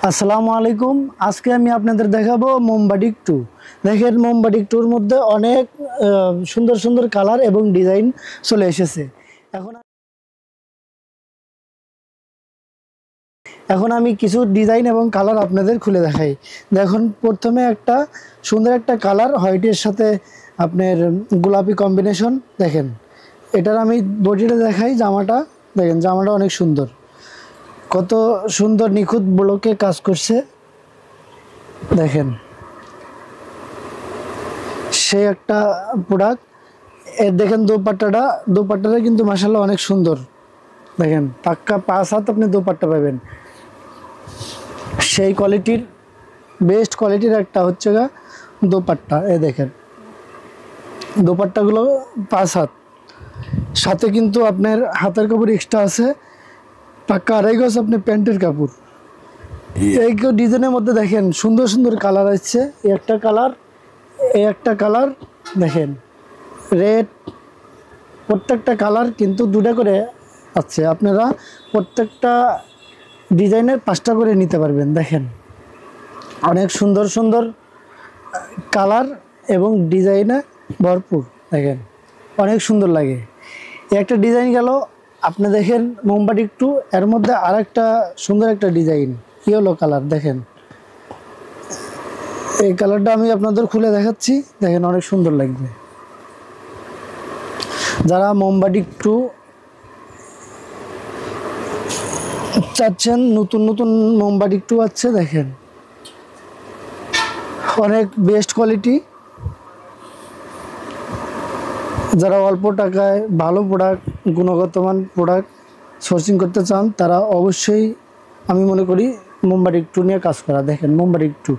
আসসালামু আলাইকুম। আজকে আমি আপনাদের দেখাবো মোমবাটিক 2। দেখেন মোমবাটিক 2-র মধ্যে অনেক সুন্দর সুন্দর কালার এবং ডিজাইন চলে এসেছে। এখন আমি কিছু ডিজাইন এবং কালার আপনাদের খুলে দেখাই। দেখুন, প্রথমে একটা সুন্দর একটা কালার হোয়াইটের সাথে আপনার গোলাপি কম্বিনেশন। দেখেন, এটার আমি বডিটা দেখাই। জামাটা দেখেন, জামাটা অনেক সুন্দর, কত সুন্দর নিখুঁত ব্লকে কাজ করছে। দেখেন, সে একটা প্রোডাক্ট। এর দেখেন দোপাট্টাটা কিন্তু মাশাআল্লাহ অনেক সুন্দর। দেখেন, পাক্কা 5 হাত আপনি দোপাট্টা পাবেন। সেই কোয়ালিটির, বেস্ট কোয়ালিটির একটা হচ্ছে দোপাট্টা। এ দেখেন, দোপাট্টাগুলো 5 হাত, সাথে কিন্তু আপনার হাতের কাপড় এক্সট্রা আছে। পাক্কা 2.5 গজ আপনি প্যান্টের কাপড়। এই ডিজাইনের মধ্যে দেখেন সুন্দর সুন্দর কালার আসছে। এই একটা কালার দেখেন, রেড। প্রত্যেকটা কালার কিন্তু 2টা করে আছে। আপনারা প্রত্যেকটা ডিজাইনের 5টা করে নিতে পারবেন। দেখেন, অনেক সুন্দর সুন্দর কালার এবং ডিজাইনে ভরপুর। দেখেন, অনেক সুন্দর লাগে। একটা ডিজাইন গেল। আপনি দেখেন মোমবাটিক 2, এর মধ্যে আরেকটা সুন্দর একটা ডিজাইন ইয়েলো কালার। দেখেন, এই কালারটা আমি আপনাদের খুলে দেখাচ্ছি। দেখেন, অনেক সুন্দর লাগবে। যারা মোমবাটিক 2 চাচ্ছেন, নতুন নতুন মোমবাটিক 2 আছে। দেখেন, অনেক বেস্ট কোয়ালিটি। যারা অল্প টাকায় ভালো প্রোডাক্ট, গুণগত মান প্রোডাক্ট সোর্সিং করতে চান, তারা অবশ্যই আমি মনে করি মোমবাটিক 2 নিয়ে কাজ করা। দেখেন, মোমবাটিক 2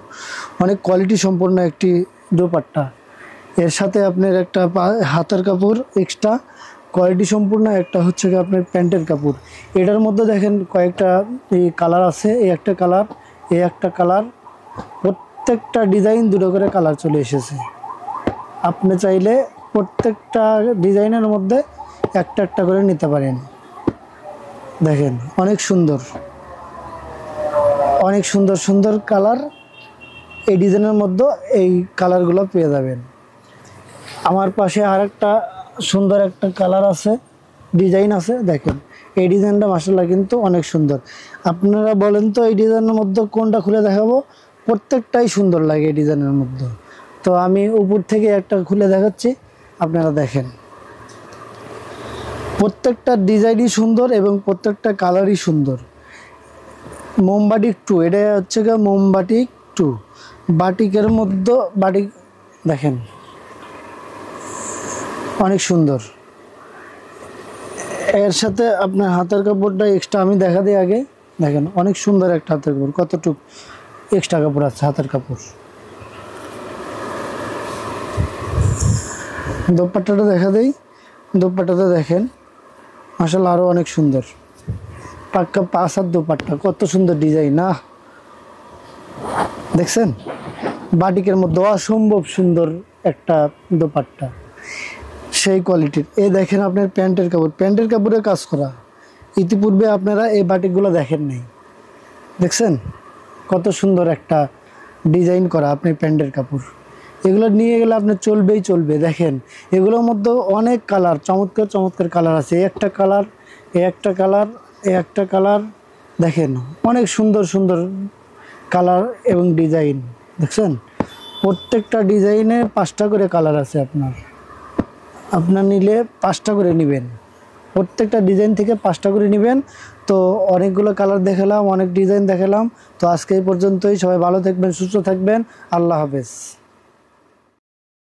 অনেক কোয়ালিটি সম্পন্ন একটি দোপাট্টা। এর সাথে আপনার একটা হাতের কাপড় এক্সট্রা কোয়ালিটি সম্পূর্ণ, একটা হচ্ছে আপনার প্যান্টের কাপড়। এটার মধ্যে দেখেন কয়েকটা কালার আছে। এই একটা কালার, প্রত্যেকটা ডিজাইন 2টো করে কালার চলে এসেছে। আপনি চাইলে প্রত্যেকটা ডিজাইনের মধ্যে একটা একটা করে নিতে পারেন। দেখেন, অনেক সুন্দর সুন্দর কালার। এই ডিজাইনের মধ্যে এই কালারগুলো পেয়ে যাবেন। আমার পাশে আরেকটা সুন্দর একটা কালার আছে, ডিজাইন আছে। দেখেন, এই ডিজাইনটা মাশাআল্লাহ কিন্তু অনেক সুন্দর। আপনারা বলেন তো এই ডিজাইনের মধ্যে কোনটা খুলে দেখাবো? প্রত্যেকটাই সুন্দর লাগে এই ডিজাইনের মধ্যে। তো আমি উপর থেকে একটা খুলে দেখাচ্ছি, আপনারা দেখেন। প্রত্যেকটা ডিজাইনই সুন্দর এবং প্রত্যেকটা কালারই সুন্দর। মোমবাটিক 2, এটা হচ্ছে মোমবাটিক 2 বাটিকের মধ্যে। বাটিক দেখেন, অনেক সুন্দর। এর সাথে আপনার হাতের কাপড়টা এক্সট্রা আমি দেখা দিই আগে। দেখেন, অনেক সুন্দর একটা হাতের কাপড়, কতটুকু এক্সট্রা কাপড় আছে হাতের কাপড়। দোপাট্টাটা দেখা দেই। দোপাট্টাটা দেখেন, মাশাআল্লাহ আরও অনেক সুন্দর। পাক্কা 5 হাত দোপাট্টা, কত সুন্দর ডিজাইন না? দেখছেন, বাটিকের মধ্যে অসম্ভব সুন্দর একটা দোপাট্টা, সেই কোয়ালিটির। এই দেখেন আপনার প্যান্টের কাপড়ে কাজ করা। ইতিপূর্বে আপনারা এই বাটিকগুলো দেখেন নাই। দেখছেন কত সুন্দর একটা ডিজাইন করা আপনার প্যান্টের কাপড়। এগুলো নিয়ে গেলে আপনার চলবে। দেখেন, এগুলোর মধ্যে অনেক কালার, চমৎকার চমৎকার কালার আছে। একটা কালার দেখেন, অনেক সুন্দর সুন্দর কালার এবং ডিজাইন। দেখছেন, প্রত্যেকটা ডিজাইনে 5টা করে কালার আছে। আপনার নিলে 5টা করে নেবেন। প্রত্যেকটা ডিজাইন থেকে 5টা করে নেবেন। তো অনেকগুলো কালার দেখালাম, অনেক ডিজাইন দেখালাম। তো আজকে এই পর্যন্তই। সবাই ভালো থাকবেন, সুস্থ থাকবেন। আল্লাহ হাফেজ।